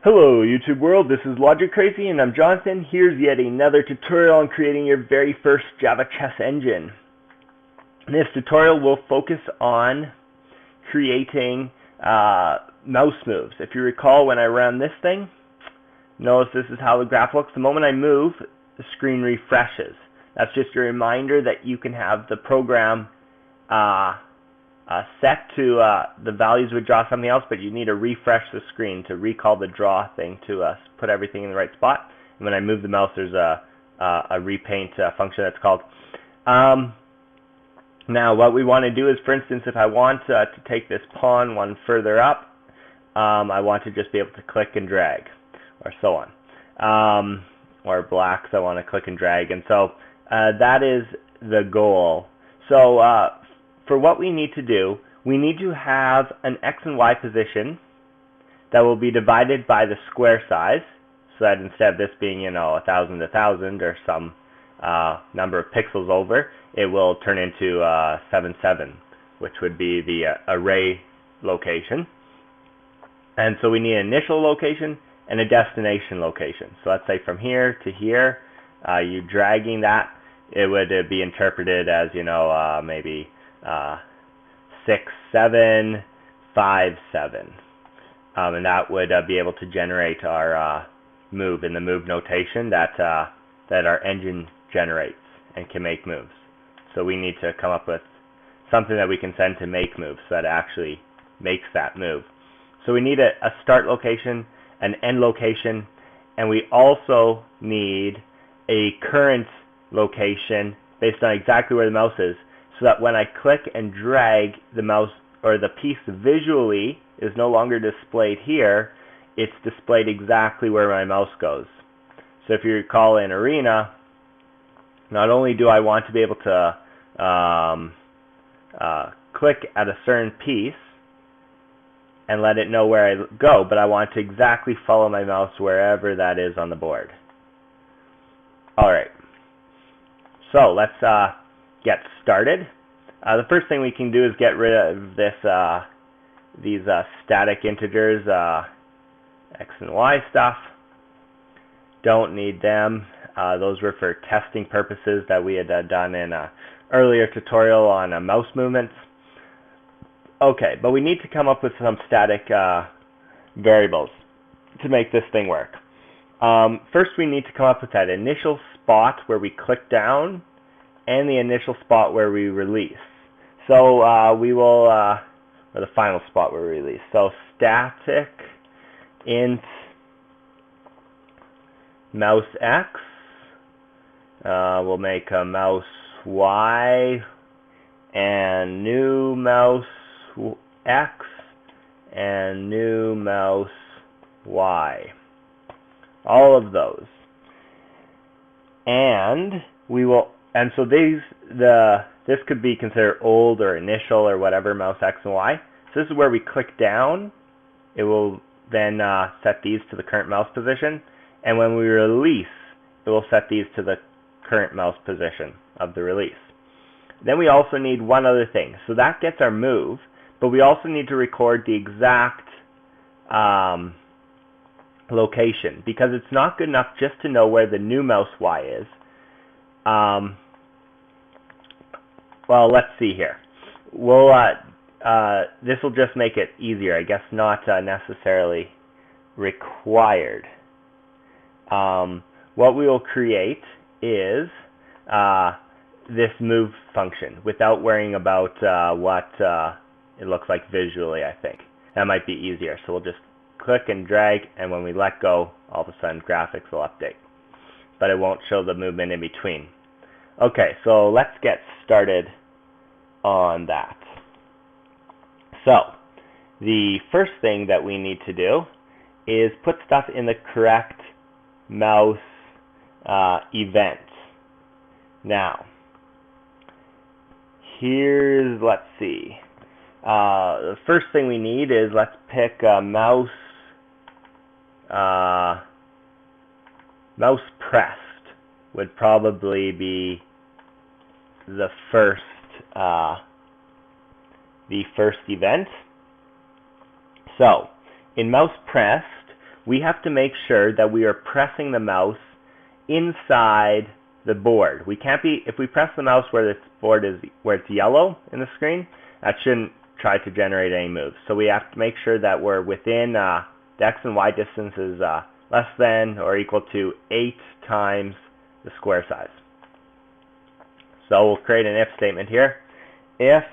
Hello YouTube world, this is Logic Crazy and I'm Jonathan. Here's yet another tutorial on creating your very first Java chess engine. This tutorial will focus on creating mouse moves. If you recall, when I run this thing, notice this is how the graph looks. The moment I move, the screen refreshes. That's just a reminder that you can have the program set to the values would draw something else, but you need to refresh the screen to recall the draw thing to put everything in the right spot. And when I move the mouse, there's a repaint function that's called. Now what we want to do is, for instance, if I want to take this pawn one further up, I want to just be able to click and drag, or so on. Or blacks, I want to click and drag, and so that is the goal. So for what we need to do, we need to have an X and Y position that will be divided by the square size, so that instead of this being, 1,000 to 1,000 or some number of pixels over, it will turn into 7, 7, which would be the array location. And so we need an initial location and a destination location. So let's say from here to here, you dragging that, it would be interpreted as, maybe 6, 7, 5, 7. And that would be able to generate our move in the move notation that our engine generates and can make moves. So we need to come up with something that we can send to make moves so that it actually makes that move. So we need a start location, an end location, and we also need a current location based on exactly where the mouse is, so that when I click and drag, the mouse or the piece visually is no longer displayed here, it's displayed exactly where my mouse goes. So if you recall in Arena, not only do I want to be able to click at a certain piece and let it know where I go, but I want to exactly follow my mouse wherever that is on the board. Alright, so let's get started. The first thing we can do is get rid of these static integers, X and Y stuff. Don't need them. Those were for testing purposes that we had done in an earlier tutorial on mouse movements. Okay, but we need to come up with some static variables to make this thing work. First, we need to come up with that initial spot where we click down and the initial spot where we release. So we will, or the final spot where we release. So static int mouse X, we'll make a mouse Y, and new mouse X, and new mouse Y. All of those. And we will, and so this could be considered old or initial or whatever, mouse X and Y. So this is where we click down. It will then set these to the current mouse position. And when we release, it will set these to the current mouse position of the release. Then we also need one other thing. So that gets our move, but we also need to record the exact location, because it's not good enough just to know where the new mouse Y is. Well, let's see here. We'll this will just make it easier, I guess, not necessarily required. What we will create is this move function without worrying about what it looks like visually, I think. That might be easier. So we'll just click and drag, and when we let go, all of a sudden graphics will update. But it won't show the movement in between. Okay, so let's get started on that. So the first thing that we need to do is put stuff in the correct mouse event. Now, here's, let's see. The first thing we need is, let's pick mouse pressed would probably be the first event. So in mouse pressed, we have to make sure that we are pressing the mouse inside the board. We can't be, if we press the mouse where this board is, where it's yellow in the screen, that shouldn't try to generate any moves. So we have to make sure that we're within the X and Y distance is less than or equal to 8 times the square size. So we'll create an if statement here. If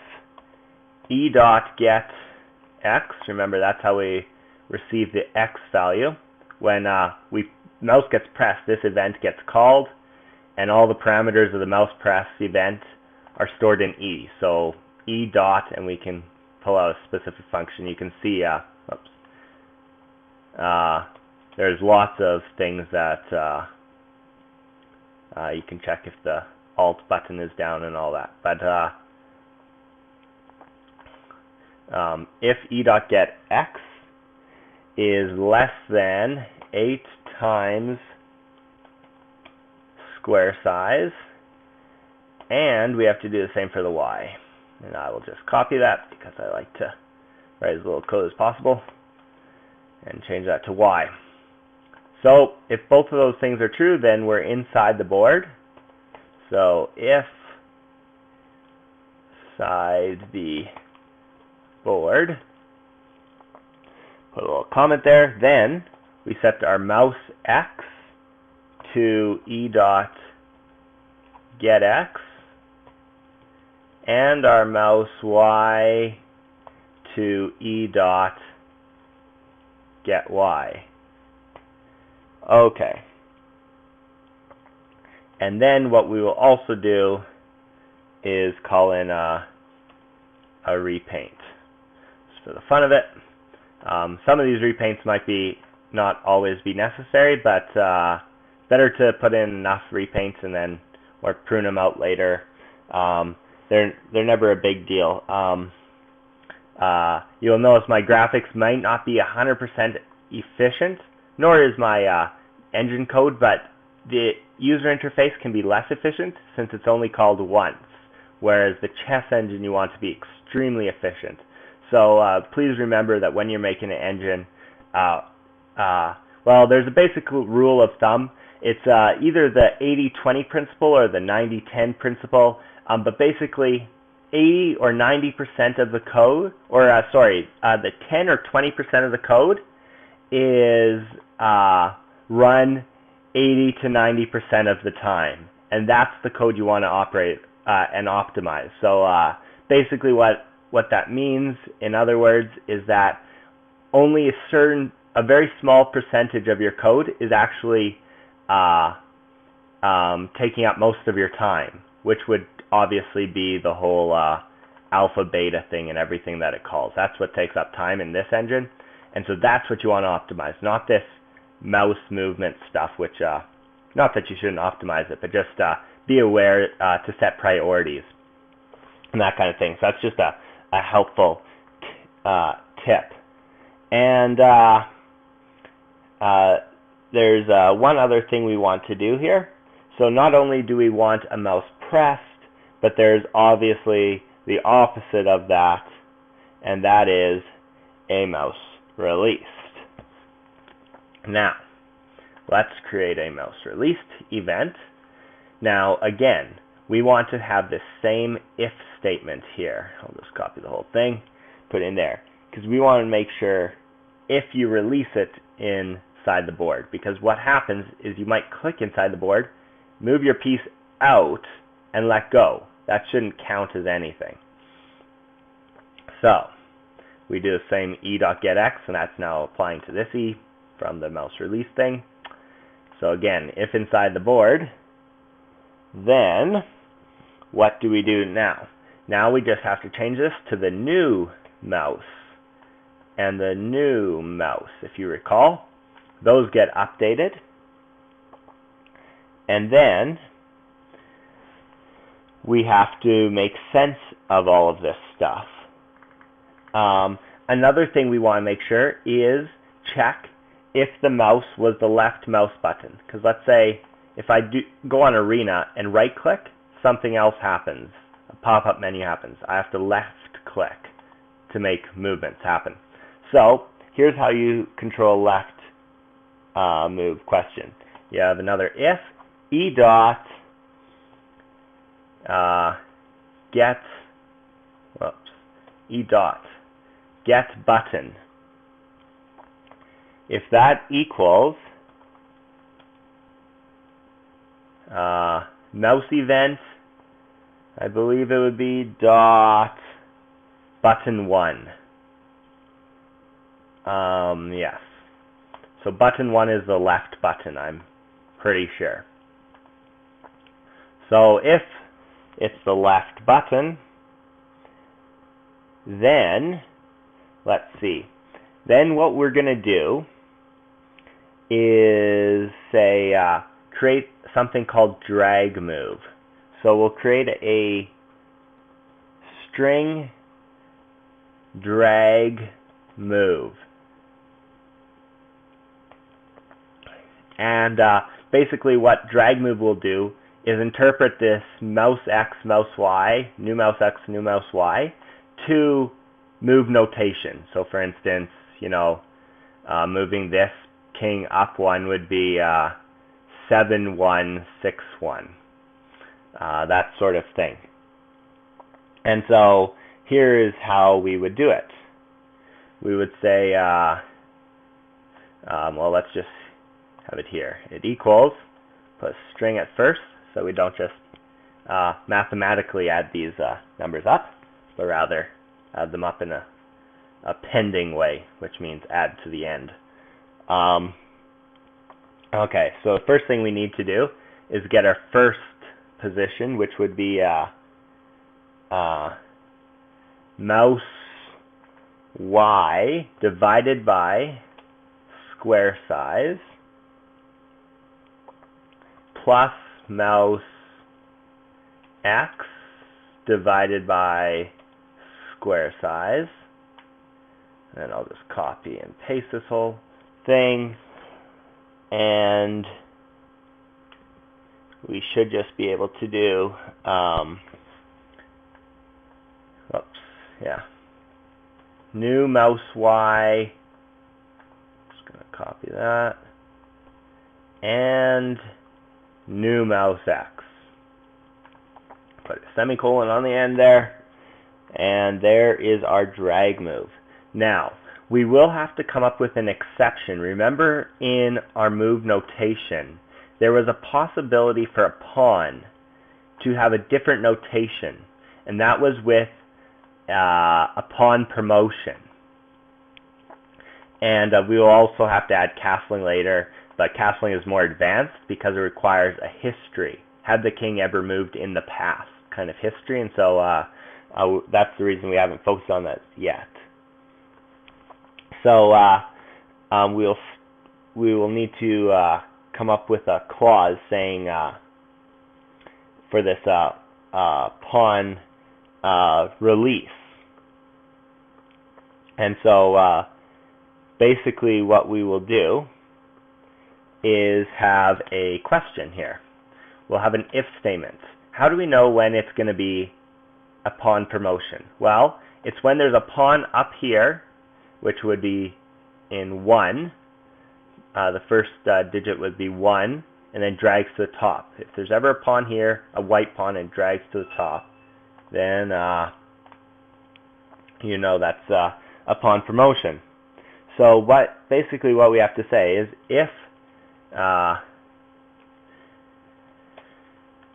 E dot get X, remember that's how we receive the X value. When mouse gets pressed, this event gets called, and all the parameters of the mouse press event are stored in E. So E dot, and we can pull out a specific function. You can see, there's lots of things that you can check if the Alt button is down and all that. But if E dot get X is less than 8 times square size, and we have to do the same for the Y. And I will just copy that because I like to write as little code as possible and change that to Y. So if both of those things are true, then we're inside the board. So if inside the board, put a little comment there, then we set our mouse X to E dot get X and our mouse Y to E dot get Y. Okay. And then what we will also do is call in a repaint. Just for the fun of it. Some of these repaints might not always be necessary, but better to put in enough repaints and then or prune them out later. They're never a big deal. You'll notice my graphics might not be 100% efficient, nor is my engine code, but the user interface can be less efficient since it's only called once, whereas the chess engine you want to be extremely efficient. So please remember that when you're making an engine, well, there's a basic rule of thumb. It's either the 80-20 principle or the 90-10 principle, but basically 80 or 90% of the code, or the 10 or 20% of the code is run 80 to 90% of the time, and that's the code you want to operate and optimize. So basically what that means, in other words, is that only a very small percentage of your code is actually taking up most of your time, which would obviously be the whole alpha beta thing and everything that it calls. That's what takes up time in this engine, and so that's what you want to optimize, not this mouse movement stuff, which not that you shouldn't optimize it, but just be aware to set priorities and that kind of thing. So that's just a helpful tip. And there's one other thing we want to do here. So not only do we want a mouse pressed, but there's obviously the opposite of that, and that is a mouse released. Now, let's create a mouse released event. Now, again, we want to have this same if statement here. I'll just copy the whole thing, put it in there, because we want to make sure if you release it inside the board, because what happens is you might click inside the board, move your piece out, and let go. That shouldn't count as anything. So we do the same e.getX, and that's now applying to this e from the mouse release thing. So again, if inside the board, then what do we do now? Now we just have to change this to the new mouse and the new mouse. If you recall, those get updated. And then we have to make sense of all of this stuff. Another thing we want to make sure is check if the mouse was the left mouse button. Because let's say if I go on Arena and right click, something else happens. A pop-up menu happens. I have to left click to make movements happen. So here's how you control left move question. You have another if e dot get e dot get button. If that equals mouse event, I believe it would be dot button 1. Yes. So button 1 is the left button, I'm pretty sure. So if it's the left button, then, let's see, then what we're going to do is say create something called drag move. So we'll create a string drag move. And basically what drag move will do is interpret this mouse X, mouse Y, new mouse X, new mouse Y to move notation. So for instance, you know, moving this king up 1 would be 7, 1, 6, 1. That sort of thing. And so here is how we would do it. We would say, well, let's just have it here. It equals, put a string at first, so we don't just mathematically add these numbers up, but rather add them up in a pending way, which means add to the end. Okay, so the first thing we need to do is get our first position, which would be mouse Y divided by square size plus mouse X divided by square size. And I'll just copy and paste this whole thing, and we should just be able to do new mouse Y, just going to copy that, and new mouse X. Put a semicolon on the end there, and there is our drag move. Now, we will have to come up with an exception. Remember, in our move notation, there was a possibility for a pawn to have a different notation, and that was with a pawn promotion. And we will also have to add castling later, but castling is more advanced because it requires a history. Had the king ever moved in the past kind of history, and so that's the reason we haven't focused on that yet. So we will need to come up with a clause saying for this pawn release. And so basically what we will do is have a question here. We'll have an if statement. How do we know when it's going to be a pawn promotion? Well, it's when there's a pawn up here, which would be in 1. The first digit would be 1, and then drags to the top. If there's ever a pawn here, a white pawn, and drags to the top, then you know that's a pawn promotion. So basically what we have to say is if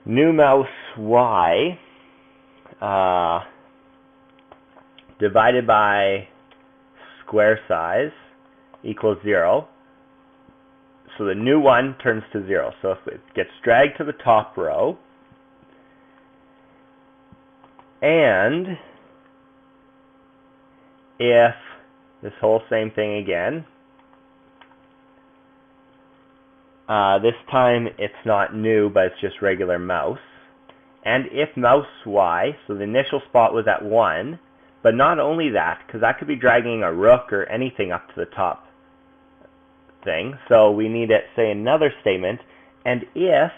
new mouse Y divided by square size equals 0, so the new one turns to 0. So if it gets dragged to the top row, and if this whole same thing again, this time it's not new, but it's just regular mouse. And if mouse Y, so the initial spot was at 1, but not only that, because that could be dragging a rook or anything up to the top thing. So we need to say another statement, and if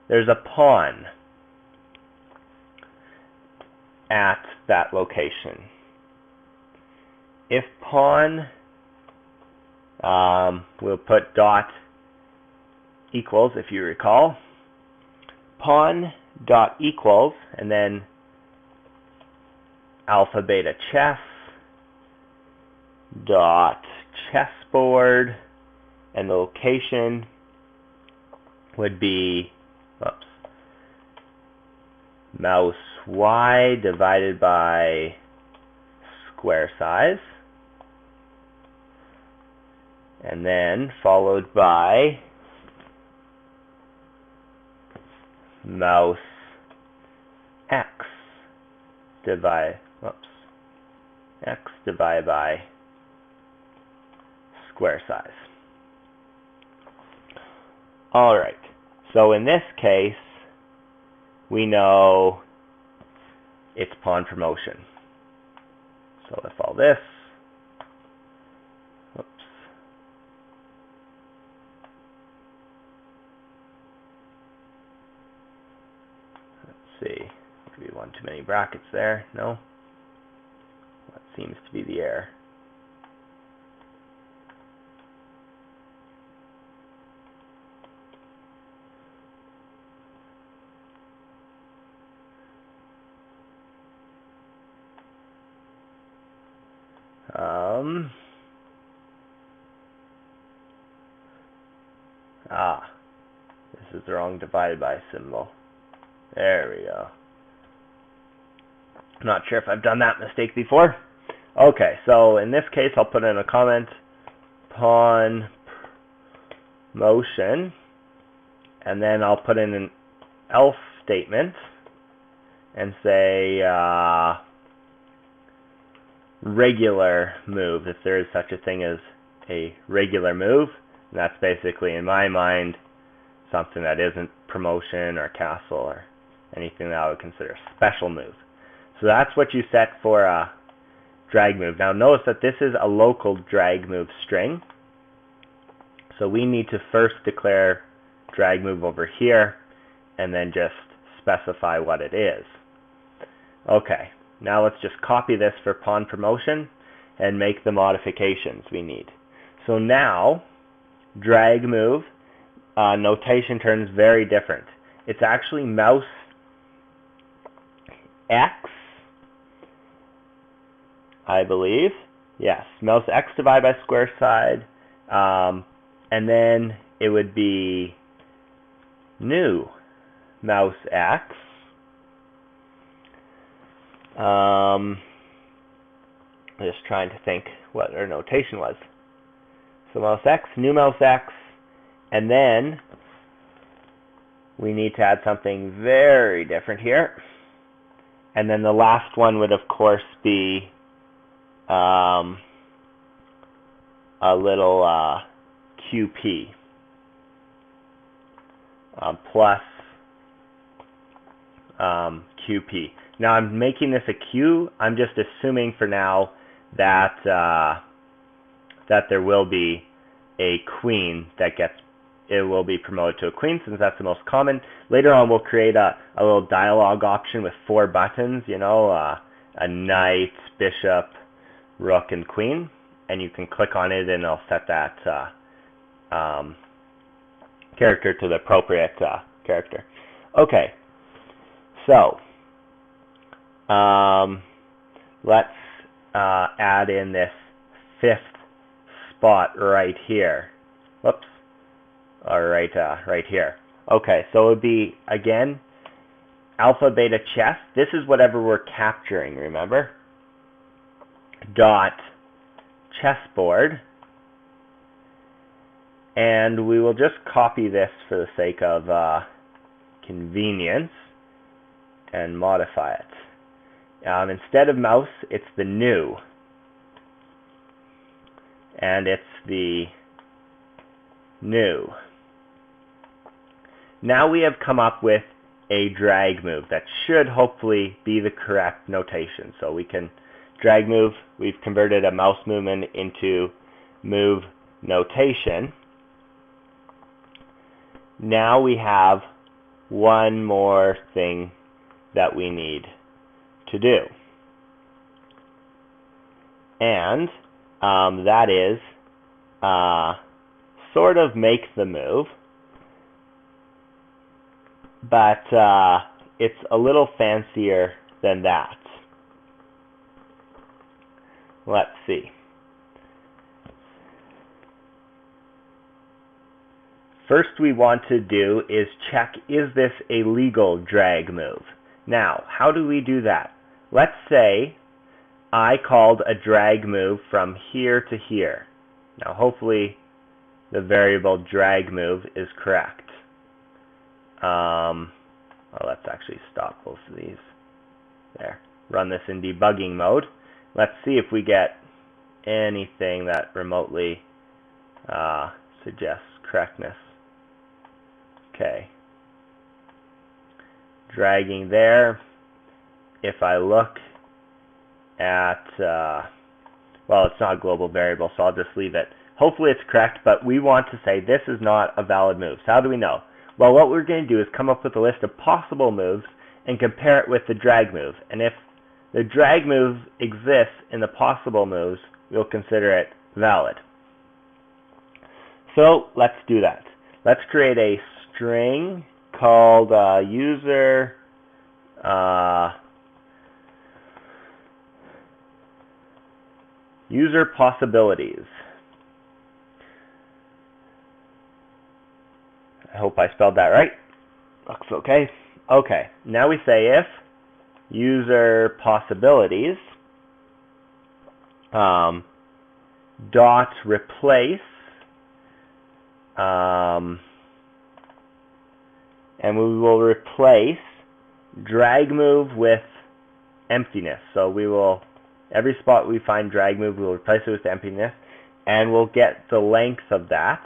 there's a pawn at that location. If pawn, we'll put dot equals, if you recall, pawn dot equals, and then alpha beta chess dot chessboard, and the location would be, oops, mouse y divided by square size, and then followed by mouse x divided by square size. Alright, so in this case, we know it's pawn promotion. So if all this, oops, let's see, maybe one too many brackets there, no? That seems to be the error. This is the wrong divided by symbol. There we go. I'm not sure if I've done that mistake before. Okay, so in this case, I'll put in a comment, pawn motion, and then I'll put in an else statement and say regular move, if there is such a thing as a regular move. And that's basically, in my mind, something that isn't promotion or castle or anything that I would consider a special move. So that's what you set for a drag move. Now notice that this is a local drag move string. So we need to first declare drag move over here and then just specify what it is. Okay, now let's just copy this for pawn promotion and make the modifications we need. So now drag move notation turns very different. It's actually mouse X, I believe. Yes, mouse X divided by square side, and then it would be new mouse X. Just trying to think what our notation was. So mouse X, new mouse X, and then we need to add something very different here. And then the last one would, of course, be a little QP plus QP. Now I'm making this a Q. I'm just assuming for now that that there will be a queen that will be promoted to a queen, since that's the most common. Later on we'll create a little dialog option with 4 buttons, you know, a knight, bishop, rook, and queen, and you can click on it and it'll set that character to the appropriate character. Okay, so let's add in this 5th spot right here. Whoops. All right, right here. Okay, so it would be, again, alpha beta chess. This is whatever we're capturing, remember? Dot chessboard. And we will just copy this for the sake of convenience and modify it. Instead of mouse, it's the new. And it's the new. Now we have come up with a drag move that should hopefully be the correct notation. So we can drag move, we've converted a mouse movement into move notation. Now we have one more thing that we need to do. And that is sort of make the move. but it's a little fancier than that. Let's see. First we want to do is check, is this a legal drag move? Now, how do we do that? Let's say I called a drag move from here to here. Now, hopefully the variable drag move is correct. Well, let's actually stop both of these. There. Run this in debugging mode. Let's see if we get anything that remotely suggests correctness. Okay. Dragging there. If I look at, well, it's not a global variable, so I'll just leave it. Hopefully it's correct, but we want to say this is not a valid move. So how do we know? Well, what we're going to do is come up with a list of possible moves and compare it with the drag move. And if the drag move exists in the possible moves, we'll consider it valid. So let's do that. Let's create a string called user possibilities. I hope I spelled that right. Looks okay. Okay, now we say if user possibilities dot replace and we will replace drag move with emptiness. So we will, every spot we find drag move, we will replace it with emptiness, and we'll get the length of that.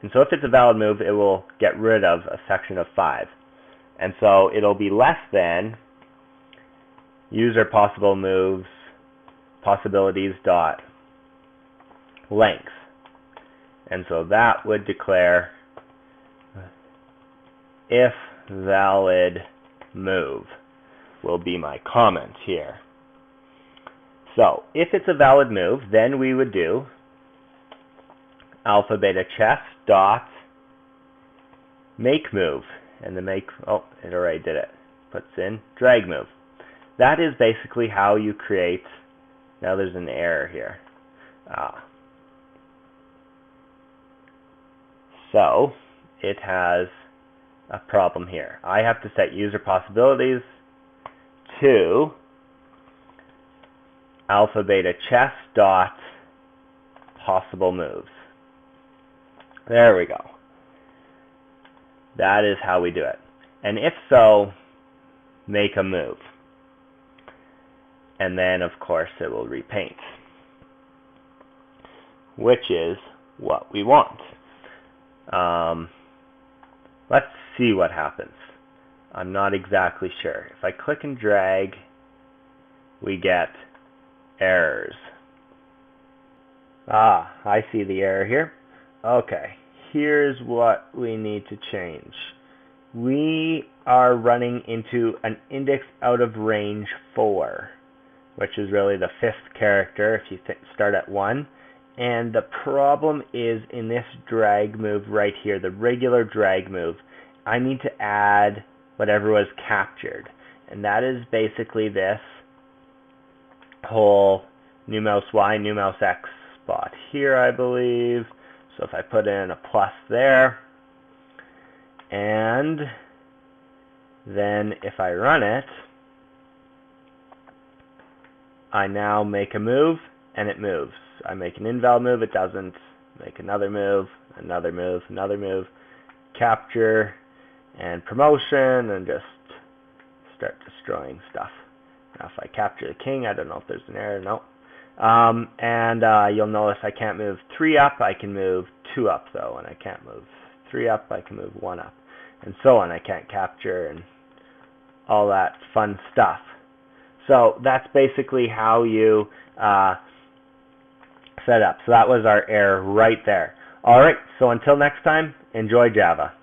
And so if it's a valid move, it will get rid of a section of 5. And so it'll be less than user possible moves possibilities dot length. And so that would declare if valid move will be my comment here. So if it's a valid move, then we would do alpha beta chess dot make move, and the make, oh, it already did it, puts in drag move. That is basically how you create, now there's an error here. So it has a problem here. I have to set user possibilities to alpha beta chess dot possible moves. There we go. That is how we do it. And if so, make a move. And then, of course, it will repaint, which is what we want. Let's see what happens. I'm not exactly sure. If I click and drag, we get errors. I see the error here. Okay, here's what we need to change. We are running into an index out of range 4, which is really the 5th character if you start at 1. And the problem is in this drag move right here, the regular drag move, I need to add whatever was captured. And that is basically this whole new mouse Y, new mouse X spot here, I believe. So if I put in a plus there, and then if I run it, I now make a move, and it moves. I make an invalid move, it doesn't. Make another move, another move, another move, capture, and promotion, and just start destroying stuff. Now if I capture the king, I don't know if there's an error, no. You'll notice I can't move 3 up, I can move 2 up though, and I can't move 3 up, I can move 1 up, and so on. I can't capture and all that fun stuff. So that's basically how you set up. So that was our error right there. Alright, so until next time, enjoy Java.